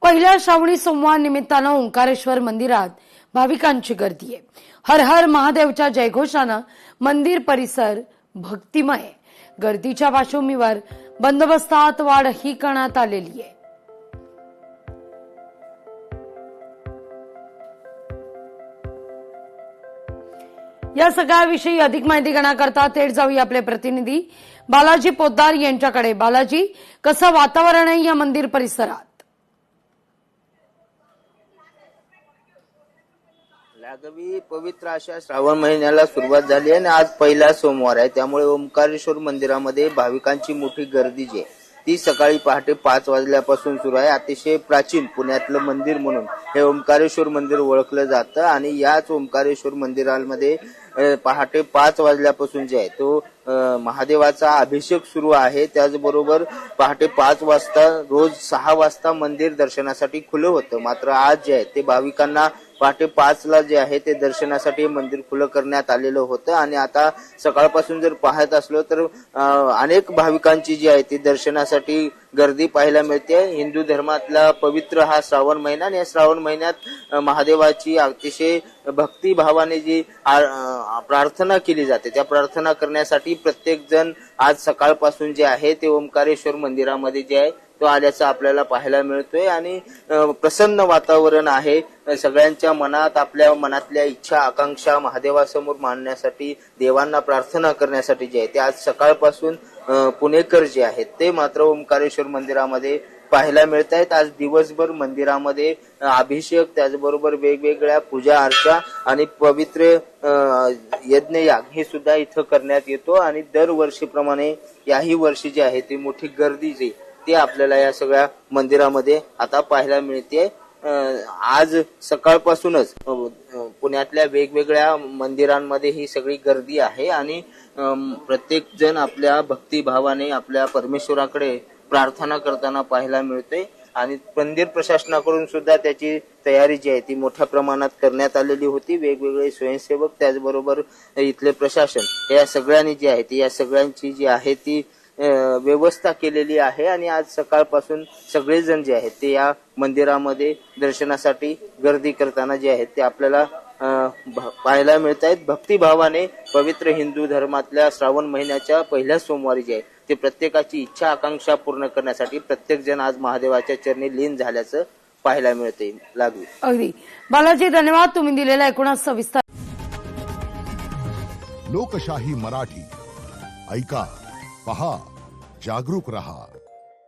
पहिल्या श्रावणी सोमवार निमित्तानं ओंकारेश्वर मंदिरात भाविकांची गर्दी आहे। हर हर महादेवच्या जयघोषानं मंदिर परिसर भक्तिमय आहे। गर्दीच्या पार्श्वभूमीवर बंदोबस्तात वाढही करण्यात आलेली आहे। या सगळ्याविषयी अधिक माहिती घेण्याकरता थेट जाऊया आपले प्रतिनिधी बालाजी पोद्दार यांच्याकडे। बालाजी, कसं वातावरण आहे या मंदिर परिसरात? लाघवी पवित्र अशा श्रावण महिन्याला सुरुवात झाली आहे आणि आज पहिला सोमवार आहे, त्यामुळे ओंकारेश्वर मंदिरामध्ये भाविकांची मोठी गर्दी जी आहे ती सकाळी पहाटे 5 वाजल्यापासून सुरू आहे। अतिशय प्राचीन पुण्यातलं मंदिर म्हणून हे ओंकारेश्वर मंदिर ओळखलं जातं आणि याच ओंकारेश्वर मंदिरामध्ये पहाटे 5 वाजल्यापासून जे आहे तो महादेवाचा अभिषेक सुरू आहे। त्याचबरोबर पहाटे 5 वाजता रोज 6 वाजता मंदिर दर्शनासाठी खुलं होतं, मात्र आज जे आहे ते भाविकांना पहाटे 5 ला जे आहे ते दर्शनासाठी मंदिर खुलं करण्यात आलेलं होतं आणि आता सकाळपासून जर पाहत असलो तर अनेक भाविकांची जी आहे ती दर्शनासाठी गर्दी पाहायला मिळते। हिंदू धर्मातला पवित्र हा श्रावण महिना आणि या श्रावण महिन्यात महादेवाची अतिशय भक्तिभावाने जी प्रार्थना केली जाते त्या प्रार्थना करण्यासाठी प्रत्येक जण आज सकाळपासून जे आहे ते ओंकारेश्वर मंदिरामध्ये जे आहे तो आल्याचं आपल्याला पाहायला मिळतोय आणि प्रसन्न वातावरण आहे। सगळ्यांच्या मनात आपल्या मनातल्या इच्छा आकांक्षा महादेवासमोर मांडण्यासाठी, देवांना प्रार्थना करण्यासाठी जे आहे ते आज सकाळपासून पुणेकर जे आहेत ते मात्र ओंकारेश्वर मंदिरामध्ये पाहायला मिळत आहेत। आज दिवसभर मंदिरामध्ये अभिषेक, त्याचबरोबर वेगवेगळ्या पूजा अर्चा आणि पवित्र यज्ञयाग हे सुद्धा इथं करण्यात येतो आणि दरवर्षीप्रमाणे याही वर्षी जी आहे ती मोठी गर्दी जी ते आपल्याला या सगळ्या मंदिरामध्ये आता पाहायला मिळते। आज सकाळपासूनच पुण्यातल्या वेगवेगळ्या मंदिरांमध्ये ही सगळी गर्दी आहे आणि प्रत्येक जण आपल्या भक्तिभावाने आपल्या परमेश्वराकडे प्रार्थना करताना पाहायला मिळते आणि मंदिर प्रशासनाकडून सुद्धा त्याची तयारी जी आहे ती मोठ्या प्रमाणात करण्यात आलेली होती। वेगवेगळे स्वयंसेवक त्याचबरोबर इथले प्रशासन या सगळ्यांनी जी आहे ती या सगळ्यांची जी आहे ती व्यवस्था केलेली आहे आणि आज सकाळपासून सगळेजण जे आहेत ते या मंदिरामध्ये दर्शनासाठी गर्दी करताना जे आहेत ते आपल्याला पाहायला मिळत आहेत। भक्तिभावाने पवित्र हिंदू धर्मातल्या श्रावण महिन्याच्या पहिल्या सोमवारी जे आहे ते प्रत्येकाची इच्छा आकांक्षा पूर्ण करण्यासाठी प्रत्येक जण आज महादेवाच्या चरणी लीन झाल्याचं पाहायला मिळते। लागू अगदी बालाजी, धन्यवाद तुम्ही दिलेला एकूण सविस्तर। लोकशाही मराठी ऐका, पहा, जागरूक रहा।